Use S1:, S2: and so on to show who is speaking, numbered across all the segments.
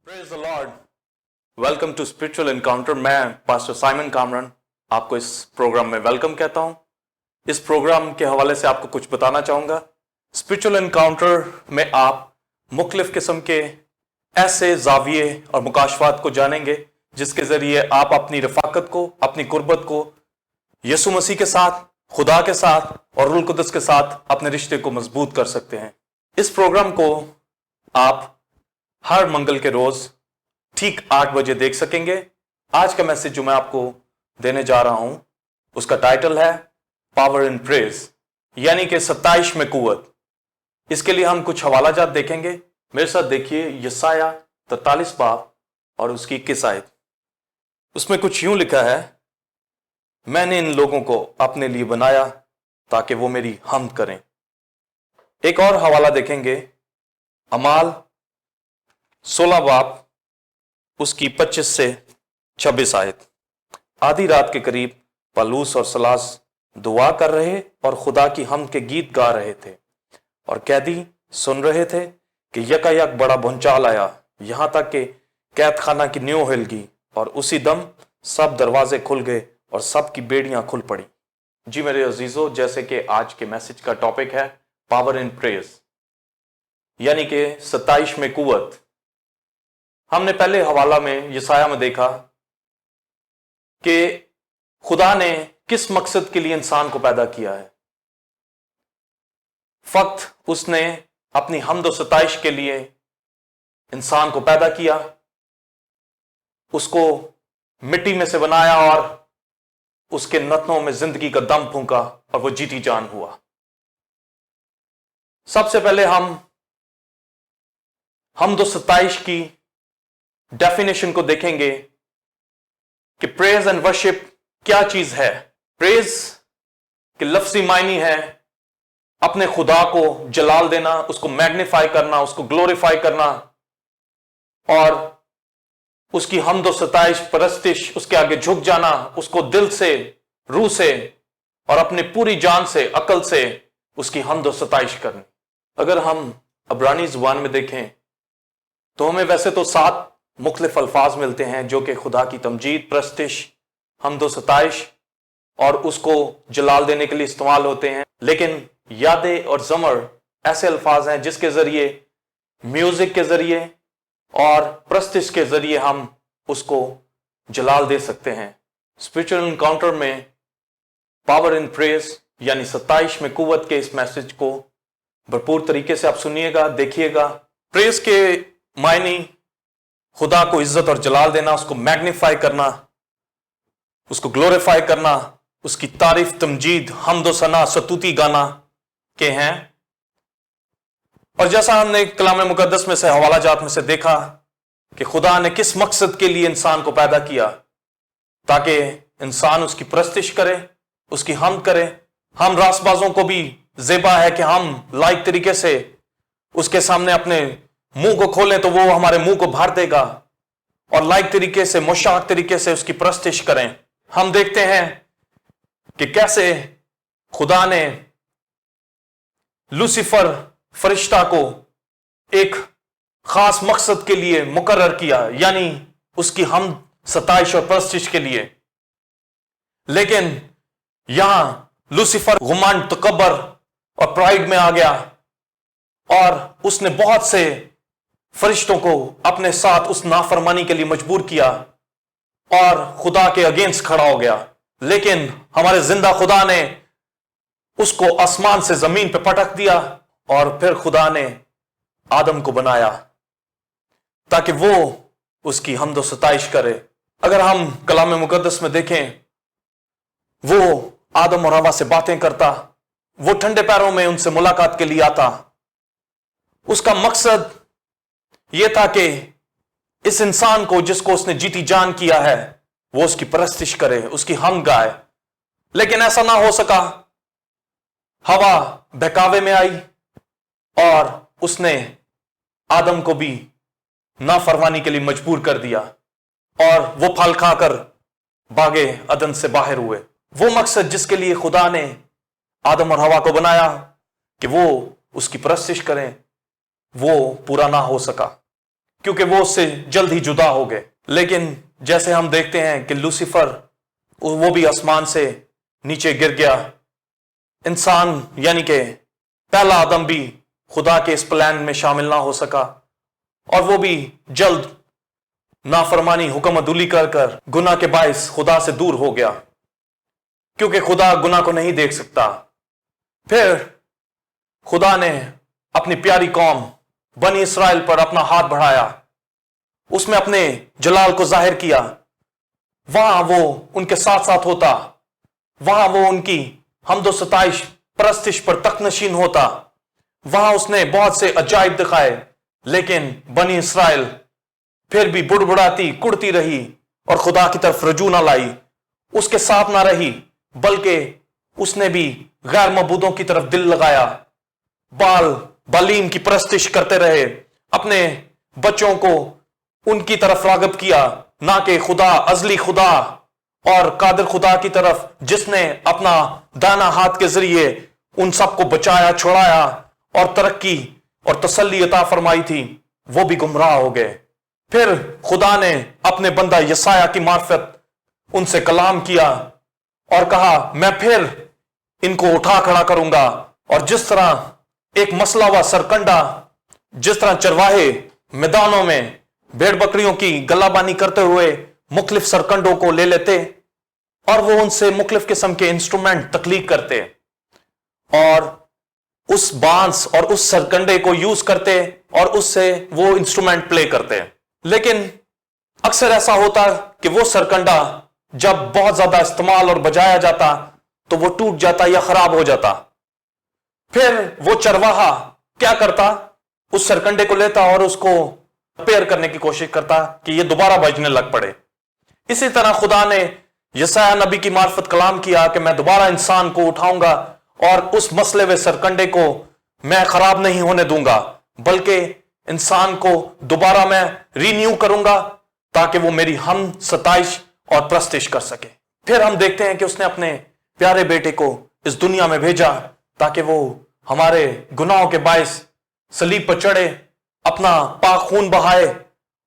S1: Praise the Lord. Welcome to Spiritual Encounter. मैं pastor Simon Kamran आपको इस प्रोग्राम में वेलकम कहता हूं। इस प्रोग्राम के हवाले से आपको कुछ बताना चाहूंगा। स्पिरिचुअल एनकाउंटर में आप मुख्तलिफ किस्म के ऐसे जाविये और मुकाशफात को जानेंगे जिसके जरिए आप अपनी रफाकत को, अपनी कुर्बत को यीशु मसीह के साथ, खुदा के साथ और रूह कुदस के साथ अपने रिश्ते को मजबूत कर सकते हैं। इस प्रोग्राम को आप हर मंगल के रोज ठीक 8 बजे देख सकेंगे। आज का मैसेज जो मैं आपको देने जा रहा हूं उसका टाइटल है पावर इन प्रेज, यानी कि 27 में कुव्वत। इसके लिए हम कुछ हवाला जात देखेंगे। मेरे साथ देखिए यसाया 43 बाब और उसकी 21 आयत। उसमें कुछ यूं लिखा है, मैंने इन लोगों को अपने लिए बनाया ताकि वो मेरी हम्द करें। एक और हवाला देखेंगे, अमाल 16 बाब उसकी 25 से 26 आयत। आधी रात के करीब पलूस और सलास दुआ कर रहे और खुदा की हम्द के गीत गा रहे थे और कैदी सुन रहे थे कि यकायक बड़ा भूचाल आया, यहां तक कि कैद खाना की नींव हिल गई और उसी दम सब दरवाजे खुल गए और सब की बेड़ियां खुल पड़ी। जी मेरे अजीजों, जैसे कि आज के मैसेज का टॉपिक है पावर इन प्रेज, यानी कि 27 में कुव्वत। हमने पहले हवाला में यसाया में देखा कि खुदा ने किस मकसद के लिए इंसान को पैदा किया है। फक्त उसने अपनी हम्द और सताइश के लिए इंसान को पैदा किया, उसको मिट्टी में से बनाया और उसके नथनों में जिंदगी का दम फूंका और वो जीती जान हुआ। सबसे पहले हम हम्द सताइश की डेफिनेशन को देखेंगे कि प्रेज एंड वर्शिप क्या चीज है। प्रेज के लफ्जी मायनी है अपने खुदा को जलाल देना, उसको मैग्नीफाई करना, उसको ग्लोरीफाई करना और उसकी हम्द व सताइश परस्तिश, उसके आगे झुक जाना, उसको दिल से, रूह से और अपनी पूरी जान से, अकल से उसकी हम्द व सताइश करनी। अगर हम अब्रानी जुबान में देखें तो हमें वैसे तो 7 मुख्तलिफ अल्फाज मिलते हैं जो कि खुदा की तमजीद, परस्तिश, हम्द व सताइश और उसको जलाल देने के लिए इस्तेमाल होते हैं। लेकिन यादे और जमर ऐसे अल्फाज हैं जिसके जरिए, म्यूजिक के जरिए और परस्तिश के जरिए हम उसको जलाल दे सकते हैं। स्पिरिचुअल एनकाउंटर में पावर इन प्रेज यानी 27 में कुव्वत के इस मैसेज को भरपूर तरीके से आप सुनिएगा, देखिएगा। प्रेज के मायने खुदा को इज्जत और जलाल देना, उसको मैग्नीफाई करना, उसको ग्लोरीफाई करना, उसकी तारीफ, तमजीद, हम्द व सना, सतूती गाना के हैं। और जैसा हमने कलाम मुकद्दस में से, हवाला जात में से देखा कि खुदा ने किस मकसद के लिए इंसान को पैदा किया, ताकि इंसान उसकी परस्तिश करे, उसकी हम्द करे। हम रासबाजों को भी ज़ेबा है कि हम लायक तरीके से उसके सामने अपने मुंह को खोलें तो वो हमारे मुंह को भर देगा और लायक तरीके से, मुशाक तरीके से उसकी परस्तिश करें। हम देखते हैं कि कैसे खुदा ने लूसीफर फरिश्ता को एक खास मकसद के लिए मुकर्रर किया, यानी उसकी हम सताइश और परस्तिश के लिए। लेकिन यहां लूसीफर गुमान, तकब्बर और प्राइड में आ गया और उसने बहुत से फरिश्तों को अपने साथ उस नाफरमानी के लिए मजबूर किया और खुदा के अगेंस्ट खड़ा हो गया। लेकिन हमारे जिंदा खुदा ने उसको आसमान से जमीन पे पटक दिया और फिर खुदा ने आदम को बनाया ताकि वो उसकी हम्द व सताइश करे। अगर हम कलाम मुकद्दस में देखें, वो आदम और हवा से बातें करता, वो ठंडे पैरों में उनसे मुलाकात के लिए आता। उसका मकसद यह था कि इस इंसान को, जिसको उसने जीती जान किया है, वो उसकी परस्तिश करे, उसकी हम गाए। लेकिन ऐसा ना हो सका। हवा बहकावे में आई और उसने आदम को भी नाफरमानी के लिए मजबूर कर दिया और वो फल खाकर बागे अदन से बाहर हुए। वो मकसद जिसके लिए खुदा ने आदम और हवा को बनाया कि वो उसकी परस्तिश करें, वो पूरा ना हो सका क्योंकि वो उससे जल्द ही जुदा हो गए। लेकिन जैसे हम देखते हैं कि लूसीफर, वो भी आसमान से नीचे गिर गया। इंसान यानी कि पहला आदम भी खुदा के इस प्लान में शामिल ना हो सका और वो भी जल्द नाफरमानी, हुक्म अदूली कर गुनाह के बाइस खुदा से दूर हो गया क्योंकि खुदा गुनाह को नहीं देख सकता। फिर खुदा ने अपनी प्यारी कौम बनी इसराइल पर अपना हाथ बढ़ाया, उसमें अपने जलाल को जाहिर किया। वहां वो उनके साथ साथ होता, वहां वो उनकी हम्द व सताइश, परस्तिश पर तख्तनशीन होता। वहां उसने बहुत से अजायब दिखाए, लेकिन बनी इसराइल फिर भी बुड़बुड़ाती, कुड़ती रही और खुदा की तरफ रजू ना लाई, उसके साथ ना रही, बल्कि उसने भी गैर मबूदों की तरफ दिल लगाया, बालीम की परस्तिश करते रहे, अपने बच्चों को उनकी तरफ रागब किया, ना कि खुदा, अजली खुदा और कादिर खुदा की तरफ, जिसने अपना दाना हाथ के जरिए उन सबको बचाया, छुड़ाया और तरक्की और तसल्ली अता फरमाई थी। वो भी गुमराह हो गए। फिर खुदा ने अपने बंदा यसाया की मार्फत उनसे कलाम किया और कहा, मैं फिर इनको उठा खड़ा करूंगा। और जिस तरह एक मसला हुआ सरकंडा, जिस तरह चरवाहे मैदानों में भेड़ बकरियों की गलाबानी करते हुए मुख्तलिफ सरकंडों को ले लेते और वो उनसे मुख्तलिफ किस्म के इंस्ट्रूमेंट तख्लीक करते और उस बांस और उस सरकंडे को यूज करते और उससे वो इंस्ट्रूमेंट प्ले करते। लेकिन अक्सर ऐसा होता कि वो सरकंडा जब बहुत ज्यादा इस्तेमाल और बजाया जाता तो वो टूट जाता या खराब हो जाता। फिर वो चरवाहा क्या करता, उस सरकंडे को लेता और उसको रिपेयर करने की कोशिश करता कि ये दोबारा बजने लग पड़े। इसी तरह खुदा ने यशायाह नबी की मार्फत कलाम किया कि मैं दोबारा इंसान को उठाऊंगा और उस मसले व सरकंडे को मैं खराब नहीं होने दूंगा, बल्कि इंसान को दोबारा मैं रीन्यू करूंगा ताकि वो मेरी हम सताइश और प्रस्तिश कर सके। फिर हम देखते हैं कि उसने अपने प्यारे बेटे को इस दुनिया में भेजा ताकि वो हमारे गुनाहों के बायस सलीब पर चढ़े, अपना पाक खून बहाए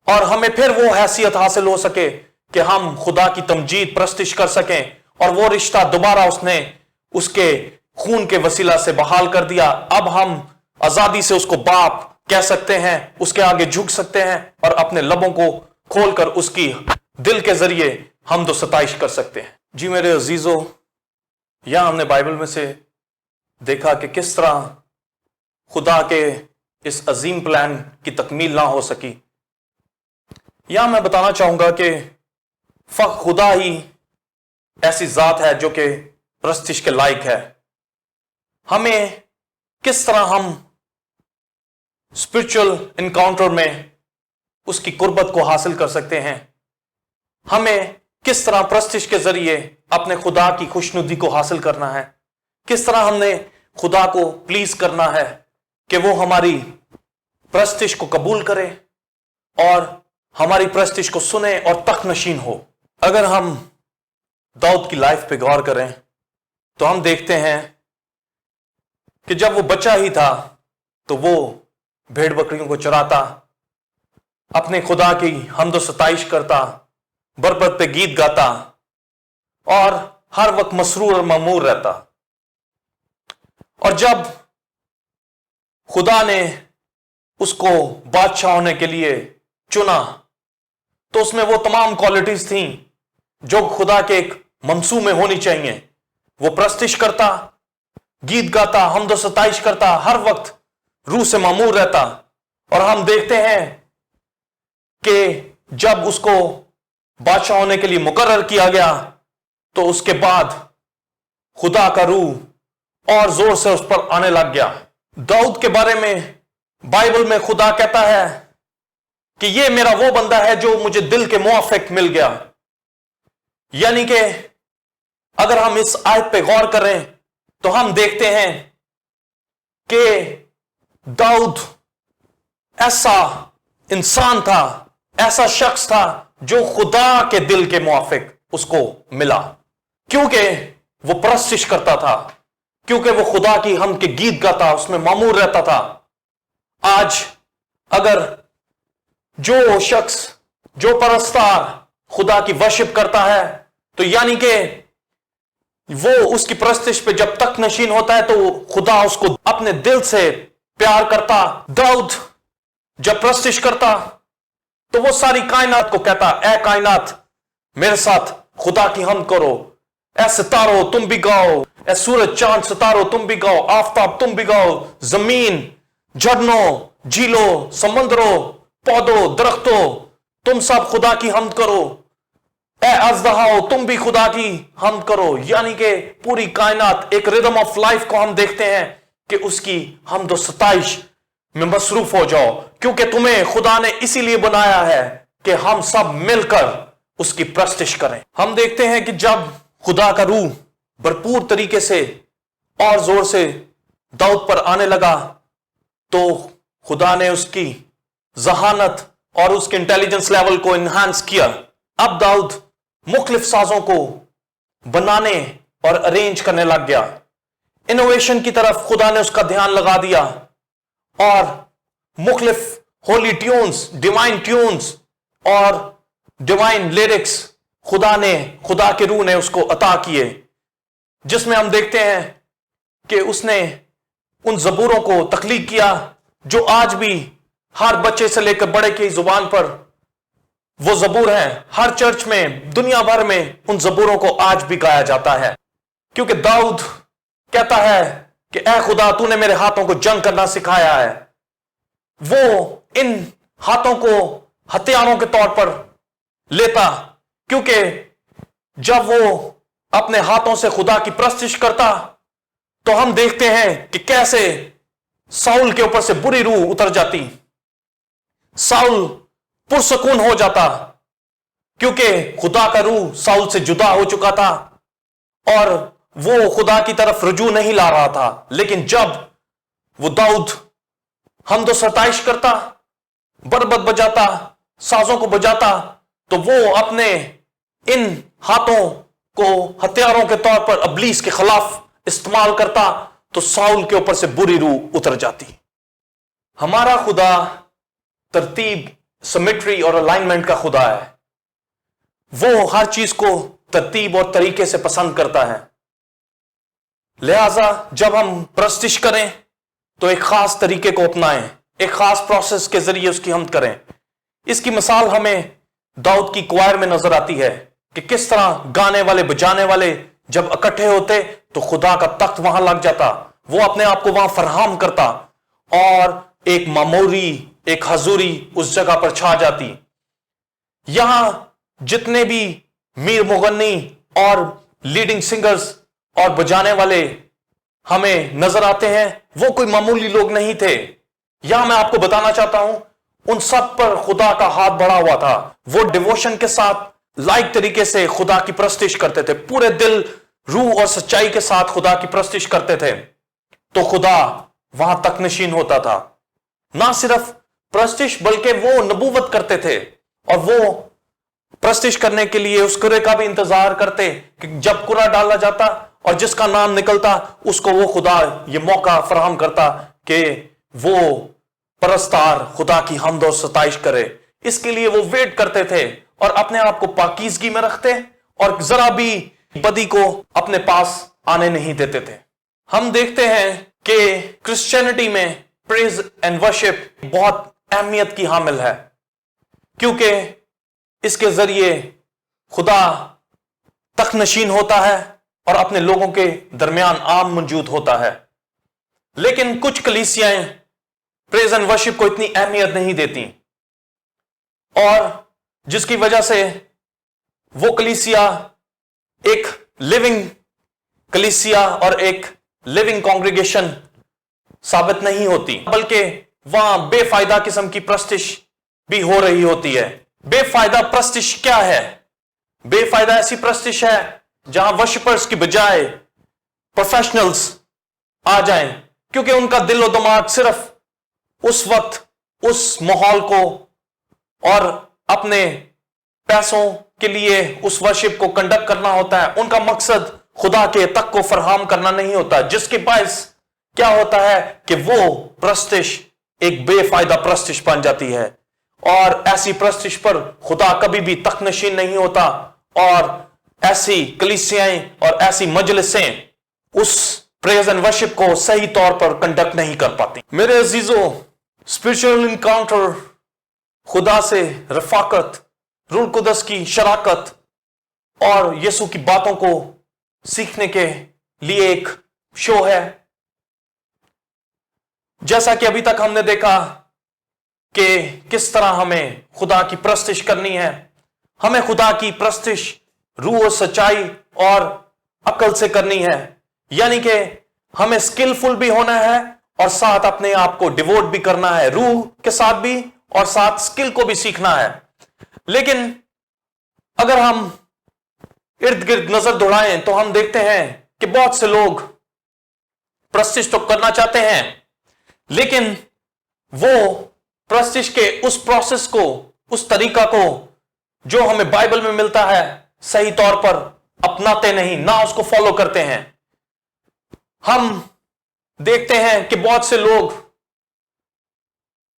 S1: और हमें फिर वो हैसियत हासिल हो सके कि हम खुदा की तमजीद प्रस्तिश कर सकें, और वो रिश्ता दोबारा उसने उसके खून के वसीला से बहाल कर दिया। अब हम आजादी से उसको बाप कह सकते हैं, उसके आगे झुक सकते हैं और अपने लबों को खोलकर उसकी दिल के जरिए हम तो सताइश कर सकते हैं। जी मेरे अजीजों, यहां हमने बाइबल में से देखा कि किस तरह खुदा के इस अजीम प्लान की तकमील ना हो सकी। यहां मैं बताना चाहूंगा कि फक खुदा ही ऐसी जात है जो कि प्रस्तिश के लायक है। हमें किस तरह हम स्पिरिचुअल इनकाउंटर में उसकी कुर्बत को हासिल कर सकते हैं, हमें किस तरह प्रस्तिश के जरिए अपने खुदा की खुशनुदी को हासिल करना है, किस तरह हमने खुदा को प्लीज करना है कि वो हमारी प्रस्तिश को कबूल करे और हमारी प्रस्तिश को सुने और तख्तनशीन हो। अगर हम दाऊद की लाइफ पे गौर करें तो हम देखते हैं कि जब वो बच्चा ही था तो वो भेड़ बकरियों को चराता, अपने खुदा की हमदो सताइश करता, बरबत पे गीत गाता और हर वक्त मसरूर और ममूर रहता। और जब खुदा ने उसको बादशाह होने के लिए चुना तो उसमें वो तमाम क्वालिटीज थी जो खुदा के एक मंसूब में होनी चाहिए। वो प्रस्तिश करता, गीत गाता, हमदो सताइश करता, हर वक्त रूह से मामूर रहता। और हम देखते हैं कि जब उसको बादशाह होने के लिए मुकर्रर किया गया तो उसके बाद खुदा का रूह और जोर से उस पर आने लग गया। दाऊद के बारे में बाइबल में खुदा कहता है कि ये मेरा वो बंदा है जो मुझे दिल के मुआफिक मिल गया। यानी कि अगर हम इस आयत पे गौर करें तो हम देखते हैं कि दाऊद ऐसा इंसान था, ऐसा शख्स था जो खुदा के दिल के मुआफिक उसको मिला, क्योंकि वो प्रस्तिश करता था, क्योंकि वो खुदा की हम के गीत गाता, उसमें मामूर रहता था। आज अगर जो शख्स, जो परस्तार खुदा की वर्शिप करता है तो यानी कि वो उसकी प्रस्तिश पे जब तक नशीन होता है तो खुदा उसको अपने दिल से प्यार करता। दाऊद जब प्रस्तिश करता तो वो सारी कायनात को कहता, ए कायनात मेरे साथ खुदा की हमद करो, ए सितारो तुम भी गाओ, ए सूरज चांद सितारो तुम भी गाओ, आफताब तुम भी गाओ, जमीन, झरनों, झीलों, समंदरों, पौधों, दरख्तों, तुम सब खुदा की हमद करो, ए अज़दहाओ तुम भी खुदा की हमद करो। यानी कि पूरी कायनात एक रिदम ऑफ लाइफ को हम देखते हैं कि उसकी हमद व सताइश में मसरूफ हो जाओ, क्योंकि तुम्हें खुदा ने इसीलिए बनाया है कि हम सब मिलकर उसकी प्रस्तिश करें। हम देखते हैं कि जब खुदा का रूह भरपूर तरीके से और जोर से दाऊद पर आने लगा तो खुदा ने उसकी जहानत और उसके इंटेलिजेंस लेवल को इनहांस किया। अब दाऊद मुख्तलिफ साजों को बनाने और अरेंज करने लग गया। इनोवेशन की तरफ खुदा ने उसका ध्यान लगा दिया और मुख्तलिफ होली ट्यून्स, डिवाइन ट्यून्स और डिवाइन लिरिक्स खुदा के रूह ने उसको अता किए, जिसमें हम देखते हैं कि उसने उन जबूरों को तख्लीक किया जो आज भी हर बच्चे से लेकर बड़े की जुबान पर वो जबूर हैं। हर चर्च में, दुनिया भर में उन जबूरों को आज भी गाया जाता है, क्योंकि दाऊद कहता है कि ऐ खुदा तूने मेरे हाथों को जंग करना सिखाया है। वो इन हाथों को हथियारों के तौर पर लेता, क्योंकि जब वो अपने हाथों से खुदा की प्रस्तिश करता तो हम देखते हैं कि कैसे साउल के ऊपर से बुरी रूह उतर जाती। साउल पुरसकून हो जाता, क्योंकि खुदा का रूह साउल से जुदा हो चुका था और वो खुदा की तरफ रुजू नहीं ला रहा था। लेकिन जब वो दाऊद हमदो सताइश करता, बरबत बजाता, साजों को बजाता, तो वो अपने इन हाथों को हथियारों के तौर पर इब्लीस के खिलाफ इस्तेमाल करता, तो साउल के ऊपर से बुरी रूह उतर जाती। हमारा खुदा तरतीब, सिमेट्री और अलाइनमेंट का खुदा है। वो हर चीज को तरतीब और तरीके से पसंद करता है। लिहाजा जब हम प्रस्तिश करें तो एक खास तरीके को अपनाएं, एक खास प्रोसेस के जरिए उसकी हमद करें। इसकी मिसाल हमें दाऊद की क्वायर में नजर आती है कि किस तरह गाने वाले, बजाने वाले जब इकट्ठे होते तो खुदा का तख्त वहां लग जाता, वो अपने आप को वहां फराहम करता और एक मामूरी, एक हजूरी उस जगह पर छा जाती। यहां जितने भी मीर मुगन्नी और लीडिंग सिंगर्स और बजाने वाले हमें नजर आते हैं, वो कोई मामूली लोग नहीं थे। यहां मैं आपको बताना चाहता हूं, उन सब पर खुदा का हाथ बढ़ा हुआ था। वो डिवोशन के साथ लाइक तरीके से खुदा की प्रस्तिश करते थे, पूरे दिल, रूह और सच्चाई के साथ खुदा की प्रस्तिश करते थे, तो खुदा वहां तक नशीन होता था। ना सिर्फ प्रस्तिश बल्कि वो नबूवत करते थे और वो प्रस्तिश करने के लिए उस कुरे का भी इंतजार करते कि जब कुरा डाला जाता और जिसका नाम निकलता उसको वो खुदा ये मौका फराहम करता कि वो परस्तार खुदा की हमद और सताइश करे। इसके लिए वो वेट करते थे और अपने आप को पाकीज़गी में रखते और जरा भी बदी को अपने पास आने नहीं देते थे। हम देखते हैं कि क्रिश्चियनिटी में प्रेज एंड वर्शिप बहुत अहमियत की हामिल है, क्योंकि इसके जरिए खुदा तख्त नशीन होता है और अपने लोगों के दरमियान आम मौजूद होता है। लेकिन कुछ कलीसियाएं प्रेज एंड वर्शिप को इतनी अहमियत नहीं देती और जिसकी वजह से वो कलीसिया एक लिविंग कलीसिया और एक लिविंग कांग्रेगेशन साबित नहीं होती, बल्कि वहां बेफायदा किस्म की प्रस्तिश भी हो रही होती है। बेफायदा प्रस्तिश क्या है? बेफायदा ऐसी प्रस्तिश है जहां वर्शिपर्स की बजाय प्रोफेशनल्स आ जाएं, क्योंकि उनका दिल और दिमाग सिर्फ उस वक्त उस माहौल को और अपने पैसों के लिए उस वर्शिप को कंडक्ट करना होता है। उनका मकसद खुदा के तक को फराहम करना नहीं होता, जिसके बायस क्या होता है कि वो प्रस्तिश एक बेफायदा प्रस्तिश बन जाती है और ऐसी प्रस्तिश पर खुदा कभी भी तक नशीन नहीं होता और ऐसी कलीसियाएं और ऐसी मजलिसें उस प्रेज एंड वर्शिप को सही तौर पर कंडक्ट नहीं कर पाती। मेरे अजीजों, स्पिरिचुअल इनकाउंटर, खुदा से रफाकत, रूह कुदस की शराकत और यीशु की बातों को सीखने के लिए एक शो है। जैसा कि अभी तक हमने देखा कि किस तरह हमें खुदा की प्रस्तिश करनी है। हमें खुदा की प्रस्तिश रूह और सच्चाई और अकल से करनी है, यानी कि हमें स्किलफुल भी होना है और साथ अपने आप को डिवोट भी करना है, रूह के साथ भी और साथ स्किल को भी सीखना है। लेकिन अगर हम इर्द गिर्द नजर दौड़ाएं तो हम देखते हैं कि बहुत से लोग प्रस्तिश तो करना चाहते हैं, लेकिन वो प्रस्तिश के उस प्रोसेस को, उस तरीका को जो हमें बाइबल में मिलता है, सही तौर पर अपनाते नहीं, ना उसको फॉलो करते हैं। हम देखते हैं कि बहुत से लोग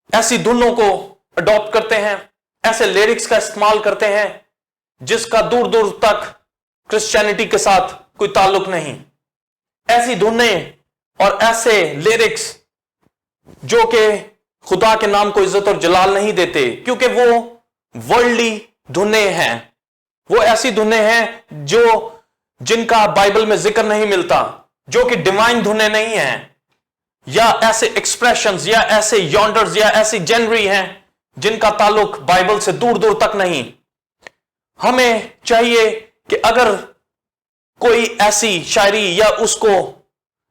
S1: ऐसी धुनों को अडॉप्ट करते हैं, ऐसे लिरिक्स का इस्तेमाल करते हैं जिसका दूर दूर तक क्रिश्चियनिटी के साथ कोई ताल्लुक नहीं। ऐसी धुनें और ऐसे लिरिक्स जो कि खुदा के नाम को इज्जत और जलाल नहीं देते, क्योंकि वो वर्ल्डली धुनें हैं, वो ऐसी धुनें हैं जिनका बाइबल में जिक्र नहीं मिलता, जो कि डिवाइन धुनें नहीं हैं, या ऐसे एक्सप्रेशंस या ऐसे यॉन्डर्स या ऐसी जेनरी हैं जिनका ताल्लुक बाइबल से दूर दूर तक नहीं। हमें चाहिए कि अगर कोई ऐसी शायरी या उसको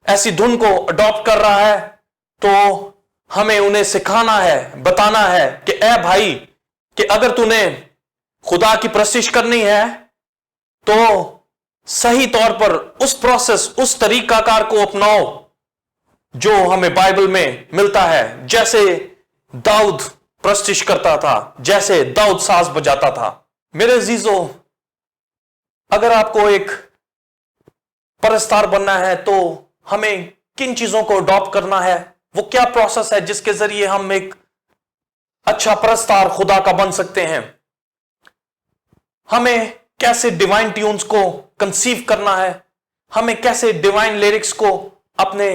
S1: ऐसी धुन को अडॉप्ट कर रहा है तो हमें उन्हें सिखाना है, बताना है कि ए भाई, कि अगर तूने खुदा की परस्तिश करनी है तो सही तौर पर उस प्रोसेस, उस तरीकाकार को अपनाओ जो हमें बाइबल में मिलता है। जैसे दाऊद परस्तिश करता था, जैसे दाऊद साज बजाता था। मेरे अजीजों, अगर आपको एक परस्तार बनना है तो हमें किन चीजों को अडॉप्ट करना है, वो क्या प्रोसेस है जिसके जरिए हम एक अच्छा परस्तार खुदा का बन सकते हैं। हमें कैसे डिवाइन ट्यून्स को कंसीव करना है, हमें कैसे डिवाइन लिरिक्स को अपने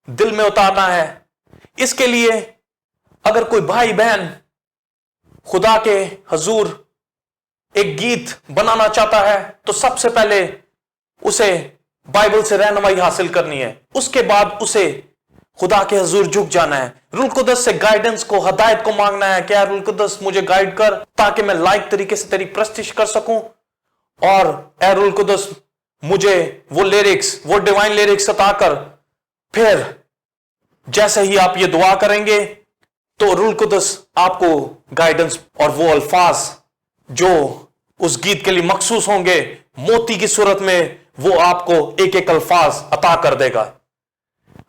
S1: दिल में उतारना है। इसके लिए अगर कोई भाई बहन खुदा के हजूर एक गीत बनाना चाहता है तो सबसे पहले उसे बाइबल से रहनुमाई हासिल करनी है। उसके बाद उसे खुदा के हजूर झुक जाना है, रूल कुदस से गाइडेंस को, हदायत को मांगना है। क्या रूल कुदस मुझे गाइड कर ताकि मैं लायक तरीके से तेरी परस्तिश कर सकूं, और ए रूल कुदस मुझे वो लिरिक्स, वो डिवाइन लिरिक्स अता कर। फिर जैसे ही आप ये दुआ करेंगे तो रूल कुदस आपको गाइडेंस और वो अल्फाज जो उस गीत के लिए मखसूस होंगे, मोती की सूरत में वो आपको एक एक अल्फाज अता कर देगा।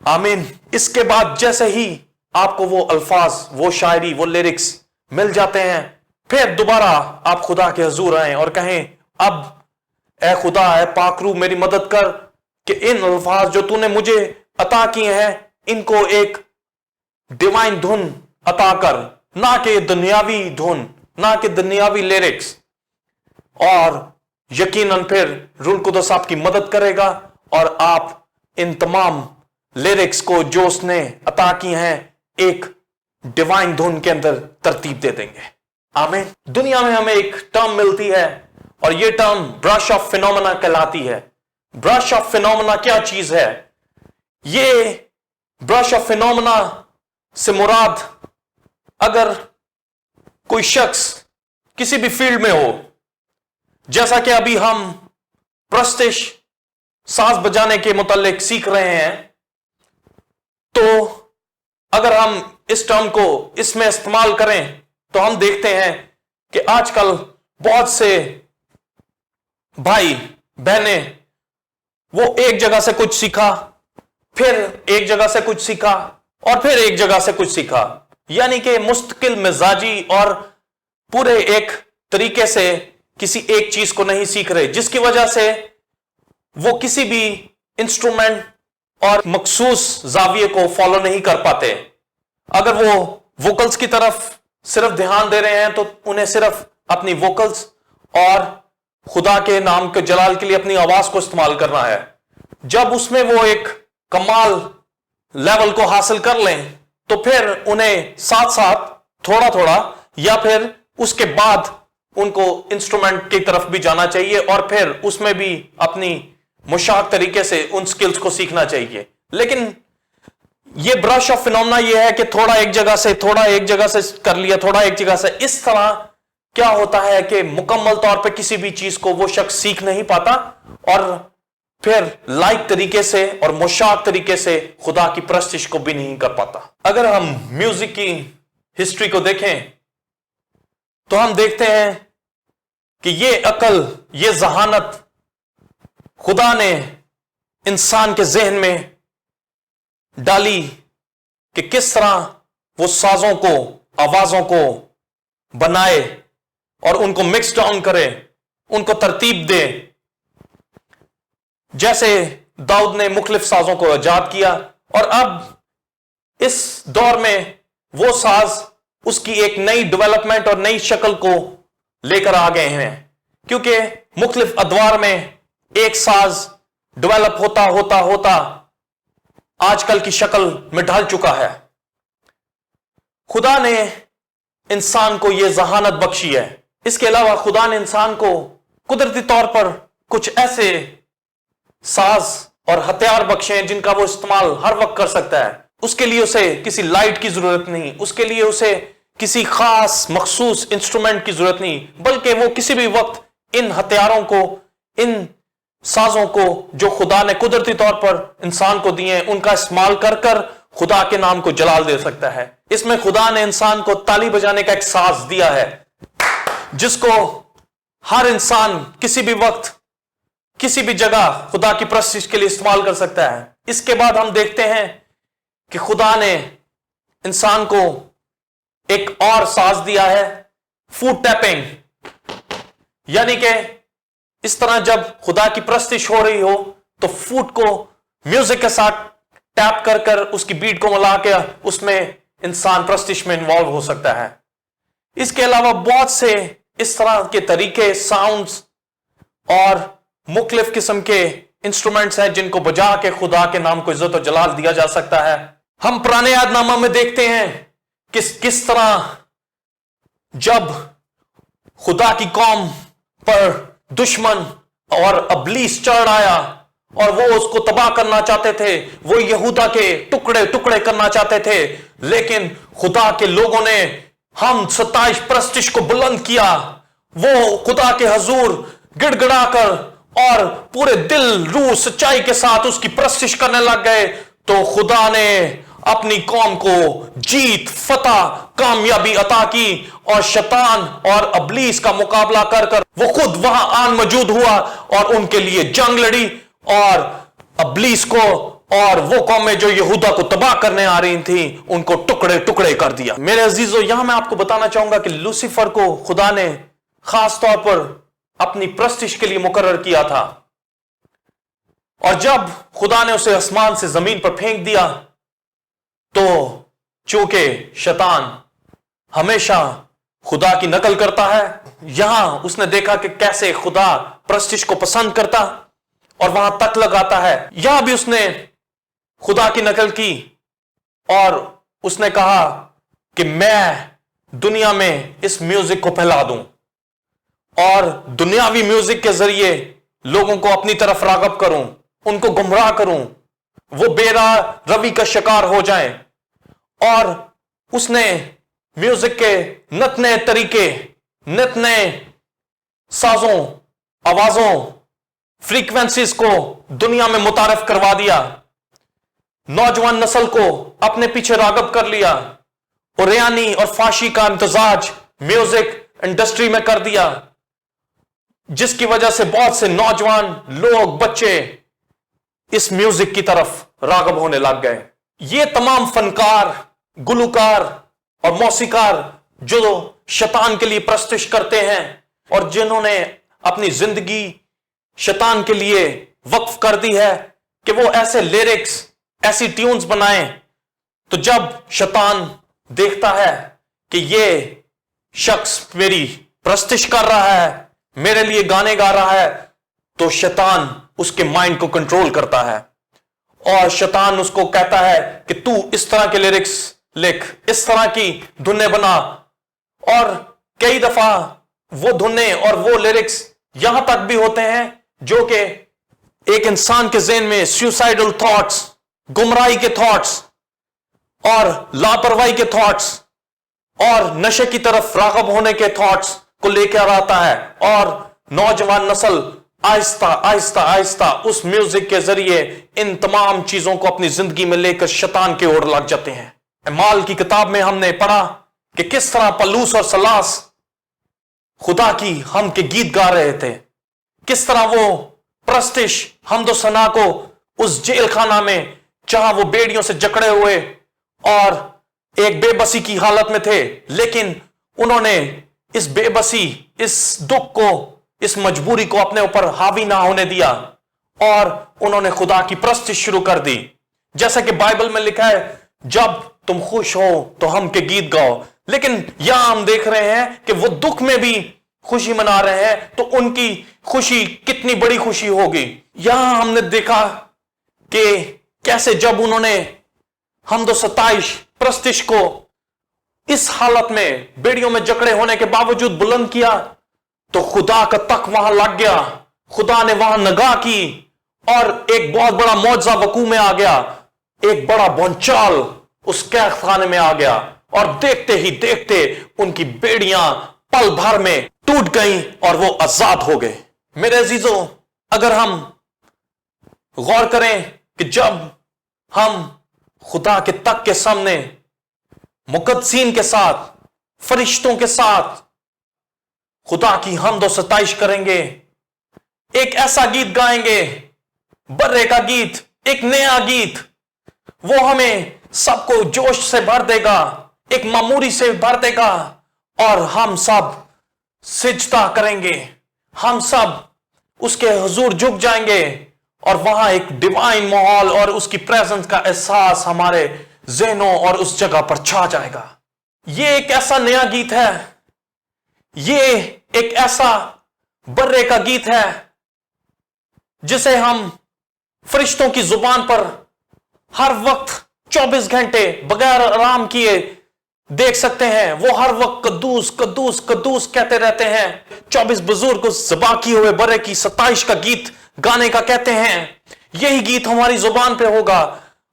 S1: आमीन। इसके बाद जैसे ही आपको वो अल्फाज, वो शायरी, वो लिरिक्स मिल जाते हैं, फिर दोबारा आप खुदा के हजूर आए और कहें, अब ए खुदा, ए पाकरू, मेरी मदद कर कि इन अल्फाज जो तूने मुझे अता किए हैं इनको एक डिवाइन धुन अता कर, ना कि दुनियावी धुन, ना कि दुनियावी लिरिक्स। और यकीनन फिर रूल कुदस आपकी मदद करेगा और आप इन तमाम लिरिक्स को जो उसने अता की हैं एक डिवाइन धुन के अंदर तरतीब दे देंगे। आमीन। दुनिया में हमें एक टर्म मिलती है और यह टर्म ब्रश ऑफ फिनोमेना कहलाती है। ब्रश ऑफ फिनोमेना क्या चीज है? ये ब्रश ऑफ फिनोमेना से मुराद, अगर कोई शख्स किसी भी फील्ड में हो, जैसा कि अभी हम परस्तिश, साज बजाने के मुतालिक सीख रहे हैं, तो अगर हम इस टर्म को इसमें इस्तेमाल करें तो हम देखते हैं कि आजकल बहुत से भाई बहनें वो एक जगह से कुछ सीखा, फिर एक जगह से कुछ सीखा और फिर एक जगह से कुछ सीखा, यानी कि मुस्तकिल मिजाजी और पूरे एक तरीके से किसी एक चीज को नहीं सीख रहे, जिसकी वजह से वो किसी भी इंस्ट्रूमेंट और मखसूस जाविये को फॉलो नहीं कर पाते। अगर वो वोकल्स की तरफ सिर्फ ध्यान दे रहे हैं तो उन्हें सिर्फ अपनी वोकल्स और खुदा के नाम के जलाल के लिए अपनी आवाज को इस्तेमाल करना है। जब उसमें वो एक कमाल लेवल को हासिल कर लें तो फिर उन्हें साथ साथ थोड़ा थोड़ा या फिर उसके बाद उनको इंस्ट्रूमेंट की तरफ भी जाना चाहिए और फिर उसमें भी अपनी मुशाक तरीके से उन स्किल्स को सीखना चाहिए। लेकिन ये ब्रश ऑफ फिनोमेना ये है कि थोड़ा एक जगह से, थोड़ा एक जगह से कर लिया, थोड़ा एक जगह से। इस तरह क्या होता है कि मुकम्मल तौर पे किसी भी चीज को वो शख्स सीख नहीं पाता और फिर लाइक तरीके से और मुशाक तरीके से खुदा की परस्तिश को भी नहीं कर पाता। अगर हम म्यूजिक की हिस्ट्री को देखें तो हम देखते हैं कि ये अकल, ये जहानत खुदा ने इंसान के जहन में डाली कि किस तरह वो साजों को, आवाजों को बनाए और उनको मिक्स डाउन करे, उनको तरतीब दे। जैसे दाऊद ने मुख्तलिफ साजों को इजाद किया और अब इस दौर में वो साज उसकी एक नई डेवलपमेंट और नई शक्ल को लेकर आ गए हैं, क्योंकि मुख्तलिफ अदवार में एक साज डेवलप होता होता होता आजकल की शक्ल में ढल चुका है। खुदा ने इंसान को यह जहानत बख्शी है। इसके अलावा खुदा ने इंसान को कुदरती तौर पर कुछ ऐसे साज और हथियार बख्शे हैं जिनका वो इस्तेमाल हर वक्त कर सकता है। उसके लिए उसे किसी लाइट की जरूरत नहीं, उसके लिए उसे किसी खास मखसूस इंस्ट्रूमेंट की जरूरत नहीं, बल्कि वो किसी भी वक्त इन हथियारों को, इन साजों को जो खुदा ने कुदरती तौर पर इंसान को दिए हैं, उनका इस्तेमाल कर कर خدا کے نام کو جلال دے سکتا ہے. اس میں خدا نے انسان کو تالی بجانے کا ایک ساز دیا ہے جس کو ہر انسان کسی بھی وقت کسی بھی جگہ خدا کی پرستش کے لیے استعمال کر سکتا ہے. اس کے بعد ہم دیکھتے ہیں کہ خدا نے انسان کو ایک اور ساز دیا ہے، فوٹ ٹیپنگ. یعنی کہ اس طرح جب خدا کی پرستش ہو رہی ہو تو فوٹ کو میوزک کے ساتھ ٹیپ کر کر اس کی بیٹ کو ملا کے اس میں انسان پرستش میں انوالو ہو سکتا ہے. اس کے علاوہ بہت سے اس طرح کے طریقے، ساؤنڈز اور مختلف قسم کے انسٹرومنٹس ہیں جن کو بجا کے خدا کے نام کو عزت و جلال دیا جا سکتا ہے. ہم پرانے عہد نامہ میں دیکھتے ہیں کس طرح جب خدا کی قوم پر دشمن اور ابلیس چڑھ آیا اور وہ اس کو تباہ کرنا چاہتے تھے، وہ یہودا کے ٹکڑے ٹکڑے کرنا چاہتے تھے، لیکن خدا کے لوگوں نے ہم ستائش پرستش کو بلند کیا. وہ خدا کے حضور گڑ گڑا کر اور پورے دل، روح، سچائی کے ساتھ اس کی پرستش کرنے لگ گئے تو خدا نے اپنی قوم کو جیت، فتح، کامیابی عطا کی اور شیطان اور ابلیس کا مقابلہ کر کر وہ خود وہاں آن موجود ہوا اور ان کے لیے جنگ لڑی اور ابلیس کو اور وہ قومیں جو یہودا کو تباہ کرنے آ رہی تھیں ان کو ٹکڑے ٹکڑے کر دیا. میرے عزیزو، یہاں میں آپ کو بتانا چاہوں گا کہ لوسیفر کو خدا نے خاص طور پر اپنی پرستش کے لیے مقرر کیا تھا، اور جب خدا نے اسے آسمان سے زمین پر پھینک دیا تو چونکہ شیطان ہمیشہ خدا کی نقل کرتا ہے، یہاں اس نے دیکھا کہ کیسے خدا پرستش کو پسند کرتا اور وہاں تک لگاتا ہے. یہاں بھی اس نے خدا کی نقل کی اور اس نے کہا کہ میں دنیا میں اس میوزک کو پھیلا دوں اور دنیاوی میوزک کے ذریعے لوگوں کو اپنی طرف راغب کروں، ان کو گمراہ کروں، وہ بے راہ روی کا شکار ہو جائیں. اور اس نے میوزک کے نت نئے طریقے، نت نئے سازوں، آوازوں، فریکوینسیز کو دنیا میں متعارف کروا دیا، نوجوان نسل کو اپنے پیچھے راغب کر لیا، اور ریانی اور فاشی کا امتزاج میوزک انڈسٹری میں کر دیا، جس کی وجہ سے بہت سے نوجوان لوگ، بچے اس میوزک کی طرف راغب ہونے لگ گئے. یہ تمام فنکار، گلوکار اور موسیقار جو شیطان کے لیے پرستش کرتے ہیں اور جنہوں نے اپنی زندگی شیطان کے لیے وقف کر دی ہے کہ وہ ایسے لیرکس، ایسی ٹیونز بنائیں، تو جب شیطان دیکھتا ہے کہ یہ شخص میری پرستش کر رہا ہے، میرے لیے گانے گا رہا ہے، تو شیطان اس کے مائنڈ کو کنٹرول کرتا ہے اور شیطان اس کو کہتا ہے کہ تو اس طرح کے لیرکس لکھ، اس طرح کی دھنیں بنا. اور کئی دفعہ وہ دھنیں اور وہ لیرکس یہاں تک بھی ہوتے ہیں جو کہ ایک انسان کے ذہن میں سیوسائیڈل تھاٹس، گمراہی کے تھاٹس اور لاپرواہی کے تھاٹس اور نشے کی طرف راغب ہونے کے تھاٹس کو لے کر آتا ہے، اور نوجوان نسل آہستہ آہستہ آہستہ اس میوزک کے ذریعے ان تمام چیزوں کو اپنی زندگی میں لے کر شیطان کی اور لگ جاتے ہیں. اعمال کی کتاب میں ہم نے پڑھا کہ کس طرح پلوس اور سلاس خدا کی ہم کے گیت گا رہے تھے، کس طرح وہ پرستش، حمد و ثنا کو اس جیل خانہ میں جہاں وہ بیڑیوں سے جکڑے ہوئے اور ایک بے بسی کی حالت میں تھے، لیکن انہوں نے اس بے بسی، اس دکھ کو، اس مجبوری کو اپنے اوپر حاوی نہ ہونے دیا اور انہوں نے خدا کی پرستش شروع کر دی. جیسا کہ بائبل میں لکھا ہے، جب تم خوش ہو تو ہم کے گیت گاؤ. لیکن یہاں ہم دیکھ رہے ہیں کہ وہ دکھ میں بھی خوشی منا رہے ہیں، تو ان کی خوشی کتنی بڑی خوشی ہوگی. یہاں ہم نے دیکھا کہ کیسے جب انہوں نے حمد و ستائش، پرستش کو اس حالت میں بیڑیوں میں جکڑے ہونے کے باوجود بلند کیا تو خدا کا تک وہاں لگ گیا، خدا نے وہاں نگاہ کی اور ایک بہت بڑا معجزہ وقوع میں آ گیا. ایک بڑا بھونچال اس قید خانے میں آ گیا اور دیکھتے ہی دیکھتے ان کی بیڑیاں پل بھر میں ٹوٹ گئیں اور وہ آزاد ہو گئے. میرے عزیزو، اگر ہم غور کریں کہ جب ہم खुदा के तख्त के सामने मुकद्दसीन के साथ, फरिश्तों के साथ खुदा की हमद और सताइश करेंगे। एक ऐसा गीत गाएंगे, बर्रे का गीत, एक नया गीत, वो हमें सबको जोश से भर देगा, एक मामूरी से भर देगा, और हम सब सिजदा करेंगे, हम सब उसके हुजूर झुक जाएंगे, और वहां एक डिवाइन माहौल और उसकी प्रेजेंस का एहसास हमारे ज़हनों और उस जगह पर छा जाएगा। ये एक ऐसा नया गीत है, ये एक ऐसा बर्रे का गीत है जिसे हम फरिश्तों की जुबान पर हर वक्त 24 घंटे बगैर आराम किए देख सकते हैं। वो हर वक्त कद्दूस कद्दूस कद्दूस कहते रहते हैं। 24 बुजुर्ग उस ज़बा किए हुए बर्रे की सताइश का गीत गाने का कहते हैं। यही गीत हमारी जुबान पे होगा,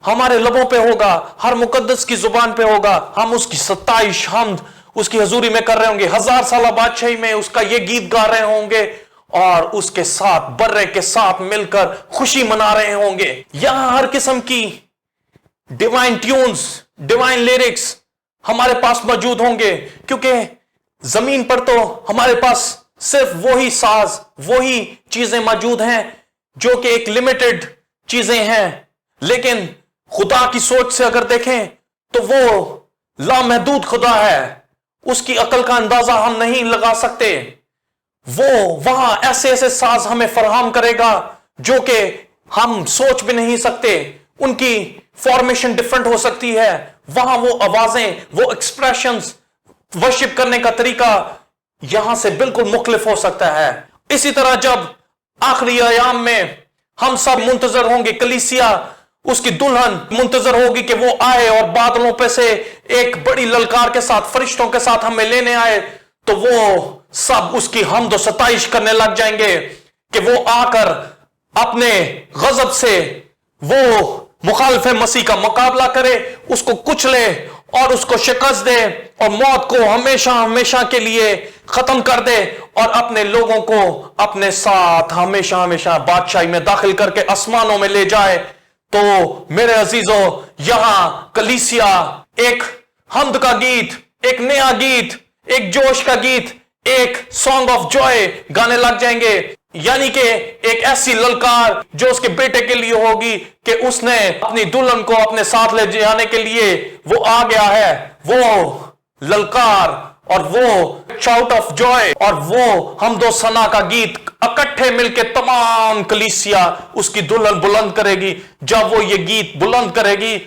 S1: हमारे लबों पे होगा, हर मुकद्दस की जुबान पे होगा। हम उसकी सताइश, हमद उसकी हजूरी में कर रहे होंगे, 1000 साल बादशाही में उसका ये गीत गा रहे होंगे, और उसके साथ बर्रे के साथ मिलकर खुशी मना रहे होंगे। यहां हर किस्म की डिवाइन ट्यून्स, डिवाइन लिरिक्स हमारे पास मौजूद होंगे, क्योंकि जमीन पर तो हमारे पास सिर्फ वही साज, वही चीजें मौजूद हैं जो कि एक लिमिटेड चीजें हैं। लेकिन खुदा की सोच से अगर देखें तो वो लामहदूद खुदा है, उसकी अकल का अंदाजा हम नहीं लगा सकते। वो वहां ऐसे ऐसे साज हमें फराहम करेगा जो कि हम सोच भी नहीं सकते। उनकी फॉर्मेशन डिफरेंट हो सकती है, वहां वो आवाजें, वो एक्सप्रेशंस, वर्शिप करने का तरीका यहां से बिल्कुल मुख्तलिफ हो सकता है। इसी तरह जब आखिरी अयाम में हम सब मुंतजर होंगे, कलीसिया उसकी दुल्हन मुंतजर होगी कि वो आए और बादलों पे से एक बड़ी ललकार के साथ, फरिश्तों के साथ हमें लेने आए, तो वो सब उसकी हमद और सताइश करने लग जाएंगे कि वो आकर अपने गजब से वो मुखालिफ मसीह का मुकाबला करे, उसको कुचले और उसको शिकस्त दे, और मौत को हमेशा हमेशा के लिए खत्म कर दे, और अपने लोगों को अपने साथ हमेशा हमेशा बादशाही में दाखिल करके आसमानों में ले जाए। तो मेरे अजीजों, यहां कलीसिया एक हमद का गीत, एक नया गीत, एक जोश का गीत, एक सॉन्ग ऑफ जॉय गाने लग जाएंगे। यानी कि एक ऐसी ललकार जो उसके बेटे के लिए होगी कि उसने अपनी दुल्हन को अपने साथ ले जाने के लिए वो आ गया है। वो ललकार और वो शाउट ऑफ जॉय और वो हमदो सना का गीत इकट्ठे मिलकर तमाम कलीसिया उसकी दुल्हन बुलंद करेगी। जब वो ये गीत बुलंद करेगी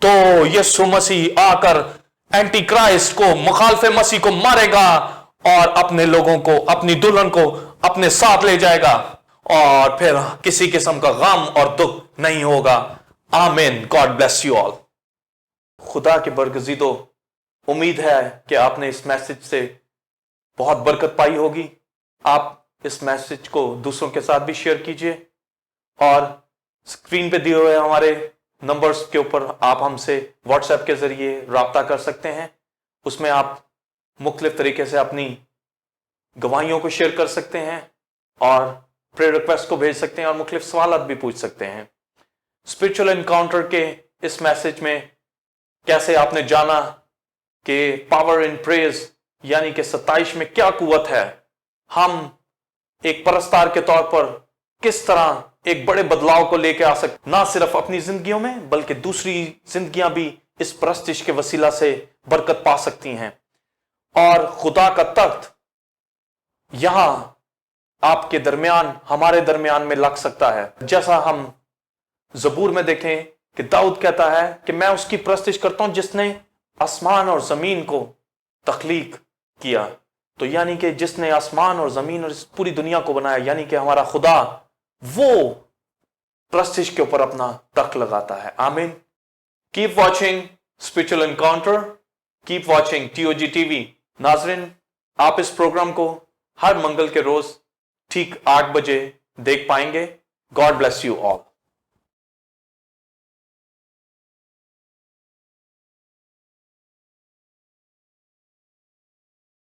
S1: तो यीशु मसीह आकर एंटी क्राइस्ट को, मुखालिफ मसीह को मारेगा और अपने लोगों को, अपनी दुल्हन को अपने साथ ले जाएगा, और फिर किसी किस्म का गम और दुख नहीं होगा। आमीन। God bless you all. खुदा के बरगज़ीदो, उम्मीद है कि आपने इस मैसेज से बहुत बरकत पाई होगी। आप इस मैसेज को दूसरों के साथ भी शेयर कीजिए, और स्क्रीन पे दिए हुए हमारे नंबर्स के ऊपर आप हमसे व्हाट्सएप के जरिए राब्ता कर सकते हैं। उसमें आप मुख्तलिफ तरीके से अपनी गवाहियों को शेयर कर सकते हैं और प्रेयर रिक्वेस्ट को भेज सकते हैं और मुख्तलिफ सवालात भी पूछ सकते हैं। स्पिरिचुअल एनकाउंटर के इस मैसेज में कैसे आपने जाना कि पावर इन प्रेज यानी कि सताइश में क्या कुव्वत है, हम एक परस्तार के तौर पर किस तरह एक बड़े बदलाव को लेकर आ सकते, ना सिर्फ अपनी जिंदगियों में बल्कि दूसरी जिंदगियां भी इस परस्तिश के वसीला से बरकत पा सकती हैं। और खुदा का तख्त यहां आपके दरमियान, हमारे दरमियान में लग सकता है। जैसा हम जबूर में देखें कि दाऊद कहता है कि मैं उसकी परस्तिश करता हूं जिसने आसमान और जमीन को तख्लीक किया। तो यानी कि जिसने आसमान और जमीन और इस पूरी दुनिया को बनाया, यानी कि हमारा खुदा वो परस्तिश के ऊपर अपना तख्त लगाता है। आमीन। Keep watching spiritual encounter, keep watching TOG TV। नाजरीन, आप इस प्रोग्राम को हर मंगल के रोज ठीक 8 बजे देख पाएंगे। God bless you all.